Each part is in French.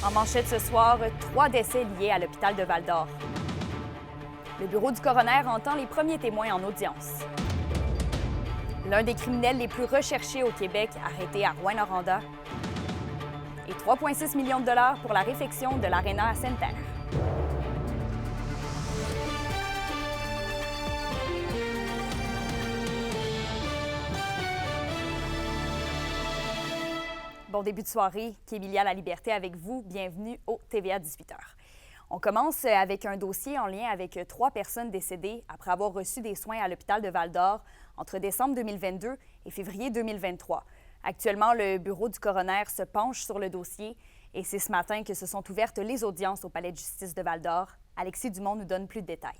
En manchette ce soir, 3 décès liés à l'hôpital de Val-d'Or. Le bureau du coroner entend les premiers témoins en audience. L'un des criminels les plus recherchés au Québec arrêté à Rouyn-Noranda. Et 3,6 millions de dollars pour la réfection de l'aréna à Sainte-Terre. Bon début de soirée, Kémilia La Liberté avec vous. Bienvenue au TVA 18h. On commence avec un dossier en lien avec 3 personnes décédées après avoir reçu des soins à l'hôpital de Val-d'Or entre décembre 2022 et février 2023. Actuellement, le bureau du coroner se penche sur le dossier et c'est ce matin que se sont ouvertes les audiences au palais de justice de Val-d'Or. Alexis Dumont nous donne plus de détails.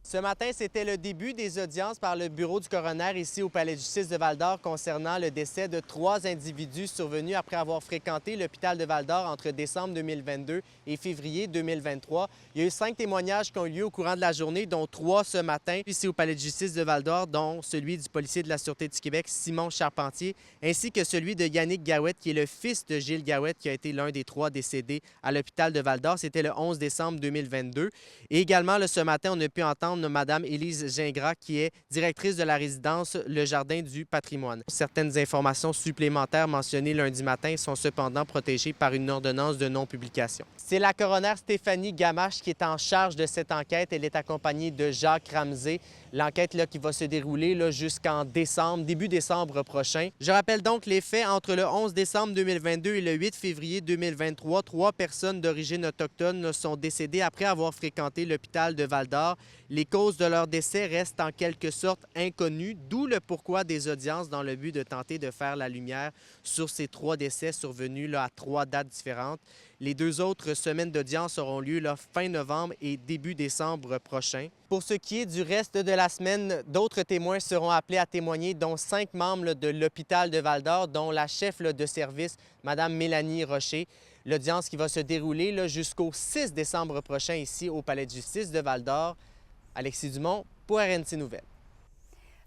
Ce matin, c'était le début des audiences par le bureau du coroner ici au palais de justice de Val-d'Or concernant le décès de 3 individus survenus après avoir fréquenté l'hôpital de Val-d'Or entre décembre 2022 et février 2023. Il y a eu 5 témoignages qui ont eu lieu au courant de la journée, dont 3 ce matin ici au palais de justice de Val-d'Or, dont celui du policier de la Sûreté du Québec, Simon Charpentier, ainsi que celui de Yannick Gawette, qui est le fils de Gilles Gawette, qui a été l'un des 3 décédés à l'hôpital de Val-d'Or. C'était le 11 décembre 2022. Et également, ce matin, on a pu entendre Mme Élise Gingras, qui est directrice de la résidence Le Jardin du patrimoine. Certaines informations supplémentaires mentionnées lundi matin sont cependant protégées par une ordonnance de non-publication. C'est la coroner Stéphanie Gamache qui est en charge de cette enquête. Elle est accompagnée de Jacques Ramsey. L'enquête qui va se dérouler jusqu'en décembre, début décembre prochain. Je rappelle donc les faits. Entre le 11 décembre 2022 et le 8 février 2023, 3 personnes d'origine autochtone sont décédées après avoir fréquenté l'hôpital de Val-d'Or. Les causes de leur décès restent en quelque sorte inconnues, d'où le pourquoi des audiences dans le but de tenter de faire la lumière sur ces 3 décès survenus à 3 dates différentes. Les 2 autres semaines d'audience auront lieu fin novembre et début décembre prochain. Pour ce qui est du reste de la semaine, d'autres témoins seront appelés à témoigner, dont 5 membres de l'hôpital de Val-d'Or, dont la chef de service, Mme Mélanie Rocher. L'audience qui va se dérouler jusqu'au 6 décembre prochain ici au palais de justice de Val-d'Or. Alexis Dumont pour RNC Nouvelles.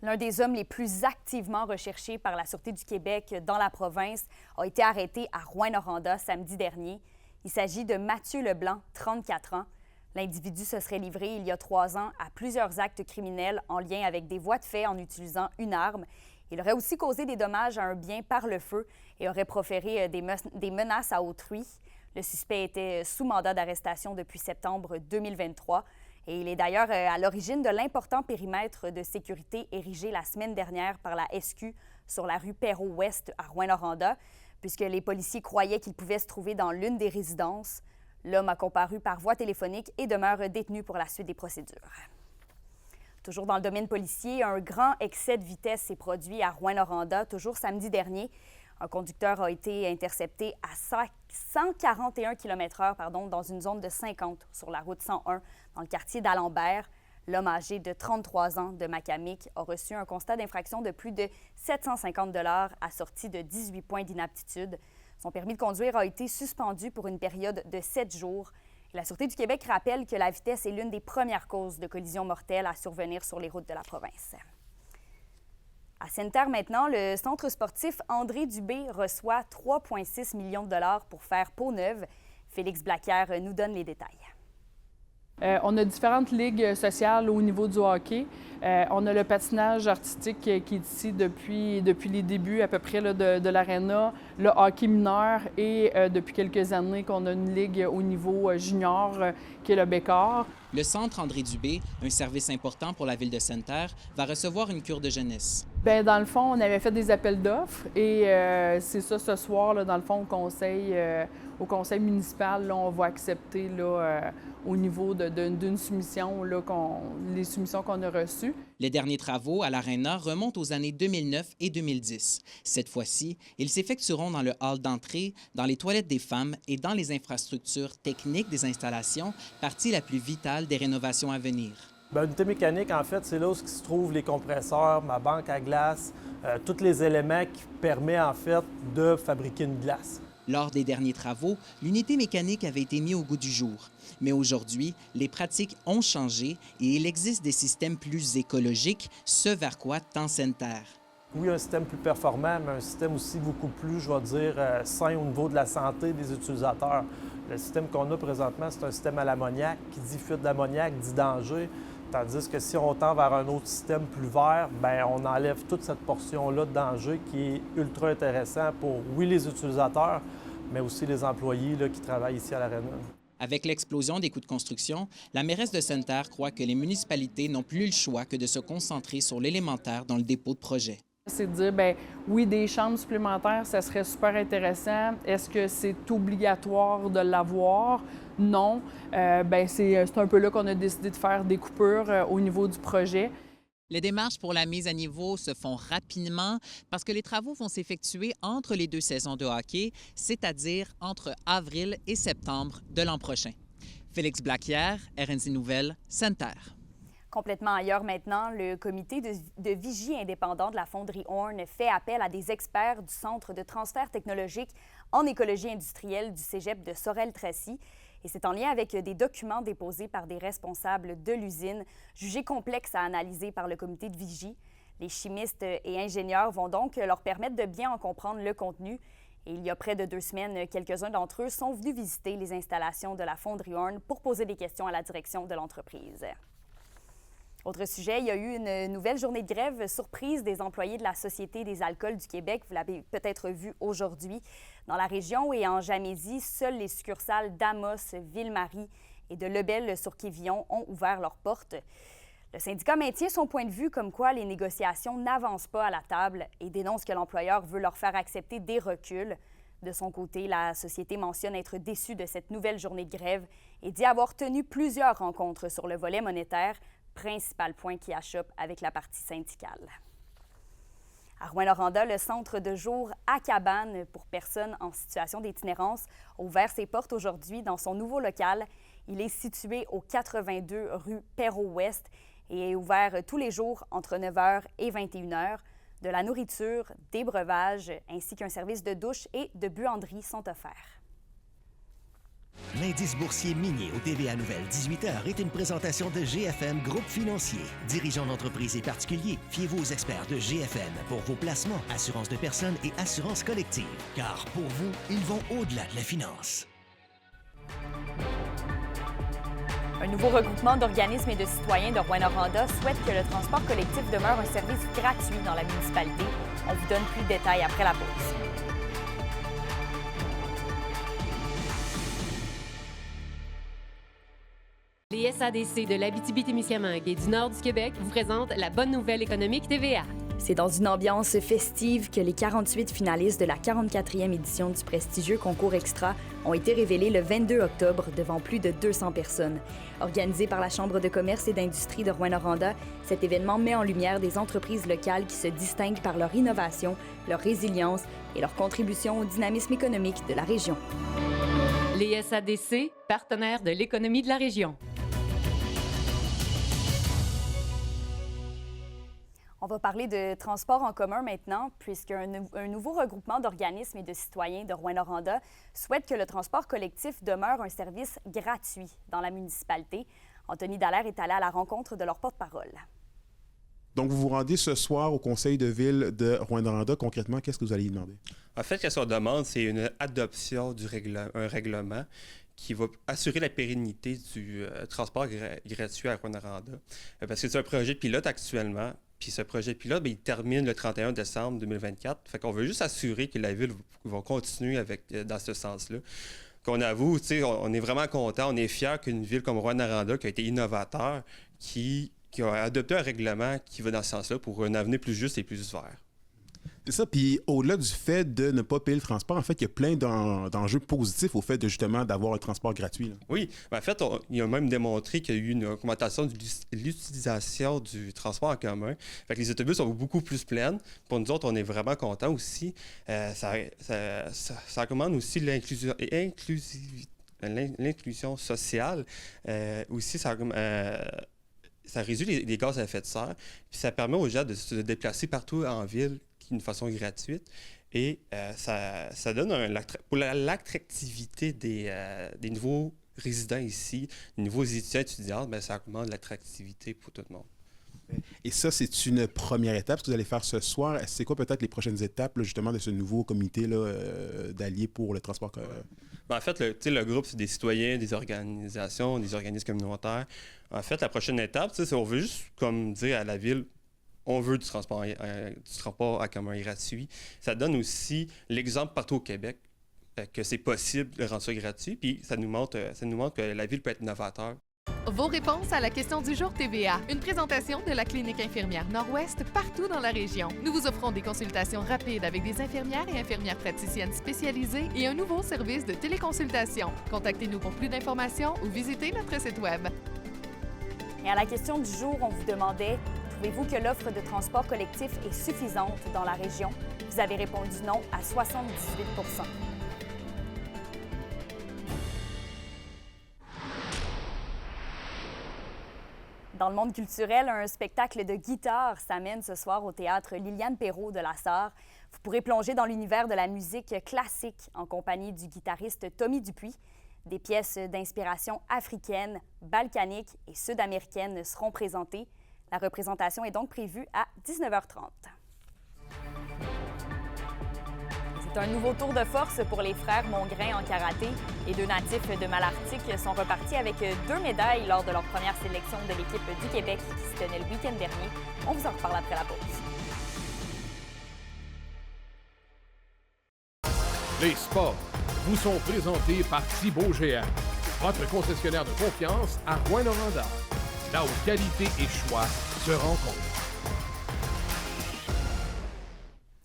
L'un des hommes les plus activement recherchés par la Sûreté du Québec dans la province a été arrêté à Rouyn-Noranda samedi dernier. Il s'agit de Mathieu Leblanc, 34 ans. L'individu se serait livré il y a 3 ans à plusieurs actes criminels en lien avec des voies de fait en utilisant une arme. Il aurait aussi causé des dommages à un bien par le feu et aurait proféré des menaces à autrui. Le suspect était sous mandat d'arrestation depuis septembre 2023. Et il est d'ailleurs à l'origine de l'important périmètre de sécurité érigé la semaine dernière par la SQ sur la rue Perrault-Ouest à Rouyn-Noranda, puisque les policiers croyaient qu'il pouvait se trouver dans l'une des résidences. L'homme a comparu par voie téléphonique et demeure détenu pour la suite des procédures. Toujours dans le domaine policier, un grand excès de vitesse s'est produit à Rouyn-Noranda, toujours samedi dernier. Un conducteur a été intercepté à 141 km/h dans une zone de 50 sur la route 101 dans le quartier d'Alembert. L'homme âgé de 33 ans de Macamic a reçu un constat d'infraction de plus de 750 $ assorti de 18 points d'inaptitude. Son permis de conduire a été suspendu pour une période de 7 jours. La Sûreté du Québec rappelle que la vitesse est l'une des premières causes de collisions mortelles à survenir sur les routes de la province. À Sainte-Terre maintenant, le centre sportif André Dubé reçoit 3,6 millions de dollars pour faire peau neuve. Félix Blaquière nous donne les détails. On a différentes ligues sociales au niveau du hockey. On a le patinage artistique qui est ici depuis les débuts à peu près de l'aréna, le hockey mineur et depuis quelques années qu'on a une ligue au niveau junior qui est le Bécor. Le centre André Dubé, un service important pour la ville de Sainte-Terre, va recevoir une cure de jeunesse. Bien, dans le fond, on avait fait des appels d'offres et c'est ça ce soir, dans le fond, au conseil municipal, on va accepter au niveau d'une soumission, les soumissions qu'on a reçues. Les derniers travaux à l'aréna remontent aux années 2009 et 2010. Cette fois-ci, ils s'effectueront dans le hall d'entrée, dans les toilettes des femmes et dans les infrastructures techniques des installations, partie la plus vitale des rénovations à venir. L'unité mécanique, en fait, c'est là où se trouvent les compresseurs, ma banque à glace, tous les éléments qui permettent, en fait, de fabriquer une glace. Lors des derniers travaux, l'unité mécanique avait été mise au goût du jour. Mais aujourd'hui, les pratiques ont changé et il existe des systèmes plus écologiques, ce vers quoi tend Sainte-Terre. Oui, un système plus performant, mais un système aussi beaucoup plus, je vais dire, sain au niveau de la santé des utilisateurs. Le système qu'on a présentement, c'est un système à l'ammoniac. Qui dit fuite d'ammoniac dit danger. Tandis que si on tend vers un autre système plus vert, bien, on enlève toute cette portion-là de danger qui est ultra intéressant pour, oui, les utilisateurs, mais aussi les employés là, qui travaillent ici à l'Arena. Avec l'explosion des coûts de construction, la mairesse de Sainte-Terre croit que les municipalités n'ont plus le choix que de se concentrer sur l'élémentaire dans le dépôt de projet. C'est de dire, bien, oui, des chambres supplémentaires, ça serait super intéressant. Est-ce que c'est obligatoire de l'avoir? Non. Bien, c'est un peu là qu'on a décidé de faire des coupures au niveau du projet. Les démarches pour la mise à niveau se font rapidement parce que les travaux vont s'effectuer entre les 2 saisons de hockey, c'est-à-dire entre avril et septembre de l'an prochain. Félix Blaquière, RNC Nouvelles, Sainte-Terre. Complètement ailleurs maintenant, le comité de vigie indépendant de la fonderie Horn fait appel à des experts du Centre de transfert technologique en écologie industrielle du cégep de Sorel-Tracy. Et c'est en lien avec des documents déposés par des responsables de l'usine, jugés complexes à analyser par le comité de vigie. Les chimistes et ingénieurs vont donc leur permettre de bien en comprendre le contenu. Et il y a près de 2 semaines, quelques-uns d'entre eux sont venus visiter les installations de la fonderie Horn pour poser des questions à la direction de l'entreprise. Autre sujet, il y a eu une nouvelle journée de grève surprise des employés de la Société des alcools du Québec. Vous l'avez peut-être vu aujourd'hui. Dans la région et en Jamésie, seules les succursales d'Amos, Ville-Marie et de Lebel-sur-Quévillon ont ouvert leurs portes. Le syndicat maintient son point de vue comme quoi les négociations n'avancent pas à la table et dénonce que l'employeur veut leur faire accepter des reculs. De son côté, la société mentionne être déçue de cette nouvelle journée de grève et dit avoir tenu plusieurs rencontres sur le volet monétaire, principal point qui achoppe avec la partie syndicale. À Rouyn-Noranda, le centre de jour à cabane pour personnes en situation d'itinérance a ouvert ses portes aujourd'hui dans son nouveau local. Il est situé au 82 rue Perrault-Ouest et est ouvert tous les jours entre 9h et 21h. De la nourriture, des breuvages ainsi qu'un service de douche et de buanderie sont offerts. L'indice boursier minier au TVA Nouvelle 18h est une présentation de GFM Groupe Financier. Dirigeants d'entreprises et particuliers, fiez-vous aux experts de GFM pour vos placements, assurances de personnes et assurances collectives. Car pour vous, ils vont au-delà de la finance. Un nouveau regroupement d'organismes et de citoyens de Rouyn-Noranda souhaite que le transport collectif demeure un service gratuit dans la municipalité. On vous donne plus de détails après la pause. Les SADC de l'Abitibi-Témiscamingue et du nord du Québec vous présentent la bonne nouvelle économique TVA. C'est dans une ambiance festive que les 48 finalistes de la 44e édition du prestigieux concours Extra ont été révélés le 22 octobre devant plus de 200 personnes. Organisé par la Chambre de commerce et d'industrie de Rouyn-Noranda, cet événement met en lumière des entreprises locales qui se distinguent par leur innovation, leur résilience et leur contribution au dynamisme économique de la région. Les SADC, partenaires de l'économie de la région. On va parler de transport en commun maintenant, puisqu'un nouveau regroupement d'organismes et de citoyens de Rouyn-Noranda souhaite que le transport collectif demeure un service gratuit dans la municipalité. Anthony Dallaire est allé à la rencontre de leur porte-parole. Donc, vous vous rendez ce soir au conseil de ville de Rouyn-Noranda. Concrètement, qu'est-ce que vous allez y demander? En fait, ce qu'on demande, c'est une adoption un règlement qui va assurer la pérennité du transport gratuit à Rouyn-Noranda. Parce que c'est un projet pilote actuellement. Puis ce projet pilote, il termine le 31 décembre 2024. Fait qu'on veut juste assurer que la ville va continuer dans ce sens-là. Qu'on avoue, on est vraiment content, on est fiers qu'une ville comme Rouyn-Noranda, qui a été innovateur, qui a adopté un règlement qui va dans ce sens-là pour un avenir plus juste et plus vert. C'est ça, puis au-delà du fait de ne pas payer le transport, en fait, il y a plein d'enjeux positifs au fait de justement d'avoir un transport gratuit. Là. Oui, en fait, il a même démontré qu'il y a eu une augmentation de l'utilisation du transport en commun. Fait que les autobus sont beaucoup plus pleins. Pour nous autres, on est vraiment contents aussi. Ça recommande aussi l'inclusion sociale. Aussi, ça réduit les gaz à effet de serre. Puis ça permet aux gens de se déplacer partout en ville d'une façon gratuite. Et ça donne pour l'attractivité des nouveaux résidents ici, des nouveaux étudiants, bien, ça augmente l'attractivité pour tout le monde. Et ça, c'est une première étape, ce que vous allez faire ce soir. C'est quoi peut-être les prochaines étapes, là, justement, de ce nouveau comité là, d'alliés pour le transport? En fait, le groupe, c'est des citoyens, des organisations, des organismes communautaires. En fait, la prochaine étape, c'est on veut juste comme dire à la ville, on veut du transport en commun gratuit. Ça donne aussi l'exemple partout au Québec que c'est possible de rendre ça gratuit. Puis ça nous montre que la ville peut être novateur. Vos réponses à la question du jour TVA. Une présentation de la Clinique infirmière Nord-Ouest partout dans la région. Nous vous offrons des consultations rapides avec des infirmières et infirmières praticiennes spécialisées et un nouveau service de téléconsultation. Contactez-nous pour plus d'informations ou visitez notre site Web. Et à la question du jour, on vous demandait « Trouvez-vous que l'offre de transport collectif est suffisante dans la région? » Vous avez répondu non à 78 %. Dans le monde culturel, un spectacle de guitare s'amène ce soir au théâtre Liliane Perrault de la Sarre. Vous pourrez plonger dans l'univers de la musique classique en compagnie du guitariste Tommy Dupuis. Des pièces d'inspiration africaine, balkanique et sud-américaine seront présentées. La représentation est donc prévue à 19h30. C'est un nouveau tour de force pour les frères Mongrain en karaté. Les deux natifs de Malartic sont repartis avec 2 médailles lors de leur première sélection de l'équipe du Québec qui se tenait le week-end dernier. On vous en reparle après la pause. Les sports vous sont présentés par Thibaut GM, votre concessionnaire de confiance à Rouyn-Noranda, là où qualité et choix se rencontrent.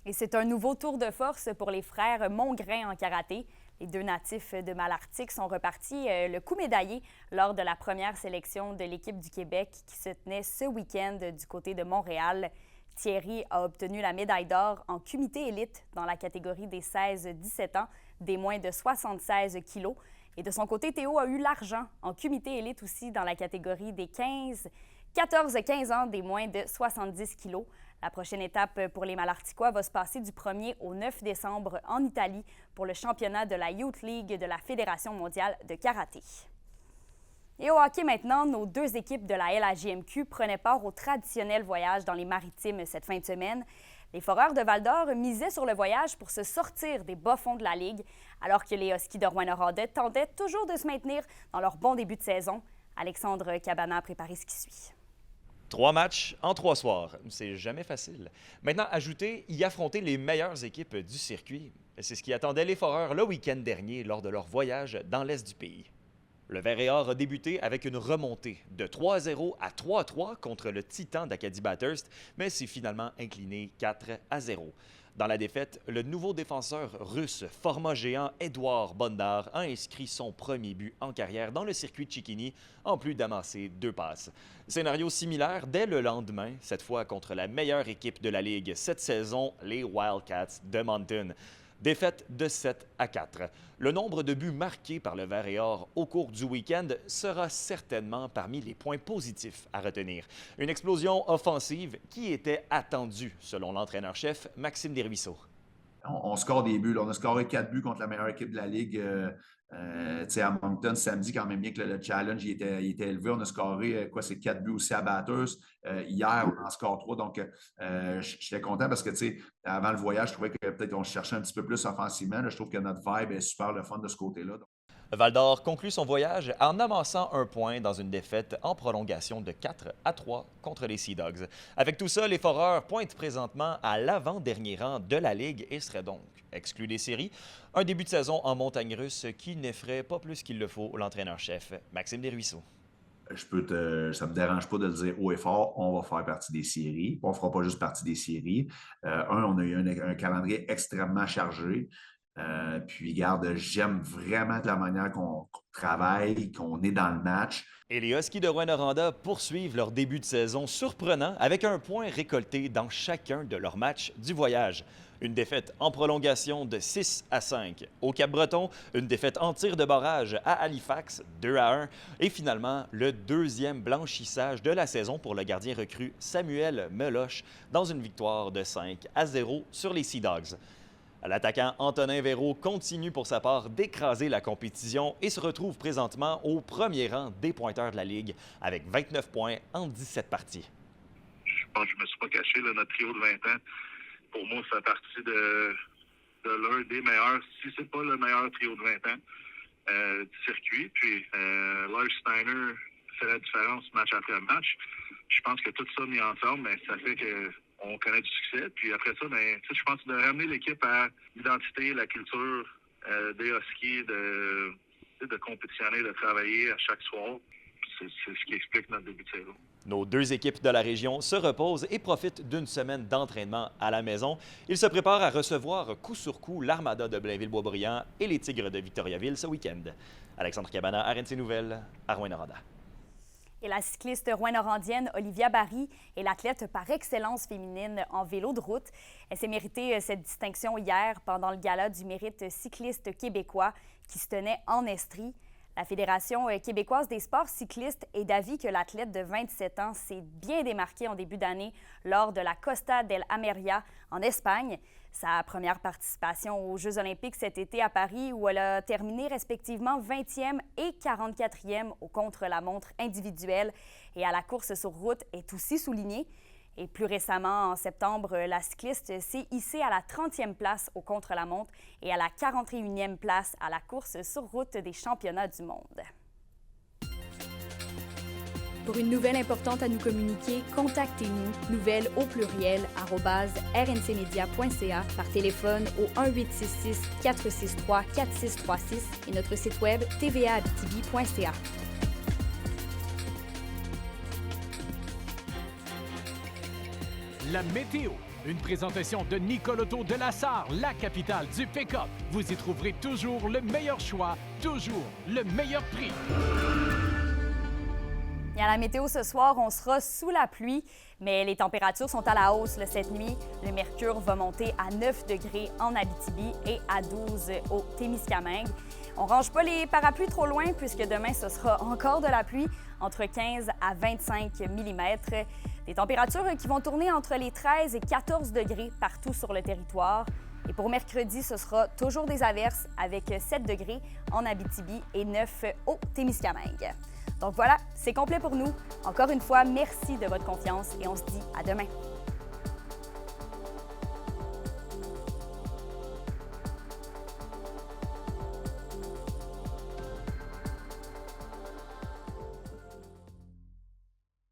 Et c'est un nouveau tour de force pour les frères Mongrain en karaté. Les deux natifs de Malartic sont repartis le coup médaillé lors de la première sélection de l'équipe du Québec qui se tenait ce week-end du côté de Montréal. Thierry a obtenu la médaille d'or en comité élite dans la catégorie des 16-17 ans, des moins de 76 kilos. Et de son côté, Théo a eu l'argent en comité élite aussi dans la catégorie des 14-15 ans, des moins de 70 kilos. La prochaine étape pour les Malarticois va se passer du 1er au 9 décembre en Italie pour le championnat de la Youth League de la Fédération mondiale de karaté. Et au hockey maintenant, nos deux équipes de la LHJMQ prenaient part au traditionnel voyage dans les Maritimes cette fin de semaine. Les Foreurs de Val-d'Or misaient sur le voyage pour se sortir des bas-fonds de la Ligue, alors que les Huskies de Rouyn-Noranda tentaient toujours de se maintenir dans leur bon début de saison. Alexandre Cabana a préparé ce qui suit. 3 matchs en 3 soirs, c'est jamais facile. Maintenant, ajoutez y affronter les meilleures équipes du circuit. C'est ce qui attendait les Foreurs le week-end dernier lors de leur voyage dans l'est du pays. Le Vert et Or a débuté avec une remontée de 3-0 à 3-3 contre le Titan d'Acadie Bathurst, mais s'est finalement incliné 4-0. Dans la défaite, le nouveau défenseur russe format géant Édouard Bondar a inscrit son premier but en carrière dans le circuit de Chicoutimi, en plus d'amasser 2 passes. Scénario similaire dès le lendemain, cette fois contre la meilleure équipe de la Ligue cette saison, les Wildcats de Moncton. Défaite de 7-4. Le nombre de buts marqués par le Vert et Or au cours du week-end sera certainement parmi les points positifs à retenir. Une explosion offensive qui était attendue, selon l'entraîneur-chef Maxime Desruisseaux. On score des buts. Là. On a scoré 4 buts contre la meilleure équipe de la Ligue à Moncton samedi, quand même bien que le challenge il était élevé. On a scoré c'est 4 buts aussi à Bathurst. Hier, on en score 3. Donc, j'étais content parce que avant le voyage, je trouvais que peut-être on cherchait un petit peu plus offensivement. Là, je trouve que notre vibe est super le fun de ce côté-là. Val-d'Or conclut son voyage en amassant 1 point dans une défaite en prolongation de 4-3 contre les Sea Dogs. Avec tout ça, les Foreurs pointent présentement à l'avant-dernier rang de la Ligue et seraient donc exclus des séries. Un début de saison en montagne russe qui n'effraie pas plus qu'il le faut l'entraîneur-chef Maxime Desruisseaux. Ça ne me dérange pas de le dire haut et fort, on va faire partie des séries. On ne fera pas juste partie des séries. On a eu un calendrier extrêmement chargé. Puis, regarde, j'aime vraiment la manière qu'on travaille, qu'on est dans le match. Et les Huskies de Rouyn-Noranda poursuivent leur début de saison surprenant avec un point récolté dans chacun de leurs matchs du voyage. Une défaite en prolongation de 6-5. Au Cap-Breton, une défaite en tir de barrage à Halifax, 2-1. Et finalement, le 2e blanchissage de la saison pour le gardien recru Samuel Meloche dans une victoire de 5-0 sur les Sea Dogs. L'attaquant Antonin Véraud continue pour sa part d'écraser la compétition et se retrouve présentement au premier rang des pointeurs de la Ligue avec 29 points en 17 parties. pense que je me suis pas caché. Là, notre trio de 20 ans, pour moi, ça fait partie de l'un des meilleurs, si c'est pas le meilleur trio de 20 ans du circuit. Puis Lars Steiner fait la différence match après match. Je pense que tout ça mis ensemble, mais ça fait qu'on connaît du succès. Puis après ça, je pense de ramener l'équipe à l'identité, la culture des Huskies, de compétitionner, de travailler à chaque soir. C'est ce qui explique notre début de saison. Nos deux équipes de la région se reposent et profitent d'une semaine d'entraînement à la maison. Ils se préparent à recevoir coup sur coup l'Armada de Blainville-Boisbriand et les Tigres de Victoriaville ce week-end. Alexandre Cabana, RNC Nouvelles, à Rouyn-Noranda. Et la cycliste rouyn-norandienne Olivia Barry est l'athlète par excellence féminine en vélo de route. Elle s'est méritée cette distinction hier pendant le gala du mérite cycliste québécois qui se tenait en Estrie. La Fédération québécoise des sports cyclistes est d'avis que l'athlète de 27 ans s'est bien démarquée en début d'année lors de la Costa del Ameria en Espagne. Sa première participation aux Jeux olympiques cet été à Paris où elle a terminé respectivement 20e et 44e au contre-la-montre individuelle et à la course sur route est aussi soulignée. Et plus récemment, en septembre, la cycliste s'est hissée à la 30e place au contre-la-montre et à la 41e place à la course sur route des championnats du monde. Pour une nouvelle importante à nous communiquer, contactez-nous, nouvelles au pluriel, @rncmedia.ca, par téléphone au 1-866-463-4636 et notre site web tvaabitibi.ca. La météo, une présentation de Nicoloto de la Sarre, la capitale du pick-up. Vous y trouverez toujours le meilleur choix, toujours le meilleur prix. Et à la météo ce soir, on sera sous la pluie, mais les températures sont à la hausse cette nuit. Le mercure va monter à 9 degrés en Abitibi et à 12 au Témiscamingue. On ne range pas les parapluies trop loin puisque demain, ce sera encore de la pluie, entre 15 à 25 mm. Des températures qui vont tourner entre les 13 et 14 degrés partout sur le territoire. Et pour mercredi, ce sera toujours des averses avec 7 degrés en Abitibi et 9 au Témiscamingue. Donc voilà, c'est complet pour nous. Encore une fois, merci de votre confiance et on se dit à demain.